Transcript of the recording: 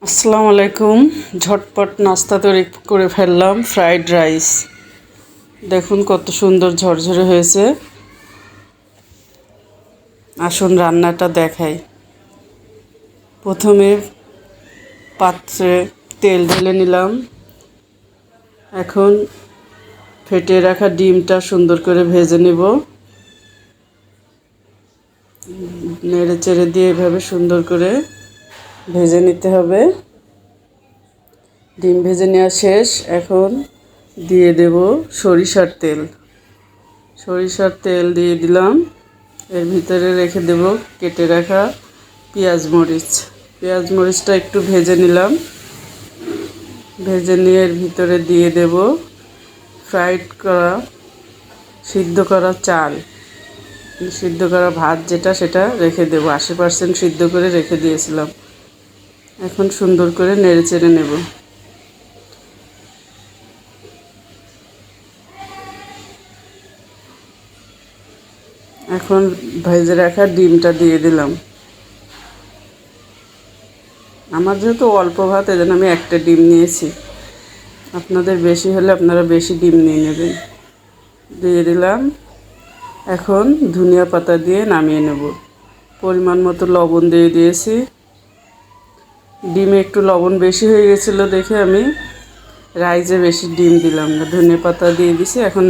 আসসালামু আলাইকুম। ঝটপট নাস্তা তৈরি করে ফেললাম, ফ্রাইড রাইস। দেখুন কত সুন্দর ঝরঝরে হয়েছে। আসুন রান্নাটা দেখাই। প্রথমে পাত্রে তেল ঢেলে নিলাম। এখন ফেটে রাখা ডিমটা সুন্দর করে ভেজে নেব। নেড়ে চেড়ে দিয়ে এভাবে সুন্দর করে ভেজে নিতে হবে। ডিম ভেজে নেওয়া শেষ। এখন দিয়ে দেব সরিষার তেল। সরিষার তেল দিয়ে দিলাম। এর ভিতরে রেখে দেব কেটে রাখা পেঁয়াজ মরিচ। পেঁয়াজ মরিচটা একটু ভেজে নিলাম। ভেজে নিয়ে এর ভিতরে দিয়ে দেব ফ্রাইড করা সিদ্ধ করা চাল, সিদ্ধ করা ভাত যেটা, সেটা রেখে দেব। 80% সিদ্ধ করে রেখে দিয়েছিলাম। এখন সুন্দর করে নেড়ে চেড়ে নেব। এখন ভেজে রাখা ডিমটা দিয়ে দিলাম। আমার যেহেতু অল্প ভাত, এজন্য আমি একটা ডিম নিয়েছি। আপনাদের বেশি হলে আপনারা বেশি ডিম নিয়ে নেবেন। দিয়ে দিলাম। এখন ধনিয়া পাতা দিয়ে নামিয়ে নেব। পরিমাণ মতো লবণ দিয়ে দিয়েছি। ডিমে একটু লবণ বেশি হয়ে গেছিলো দেখে আমি রাইসে বেশি ডিম দিলাম না, ধনিয়া পাতা দিয়ে দিছি। এখন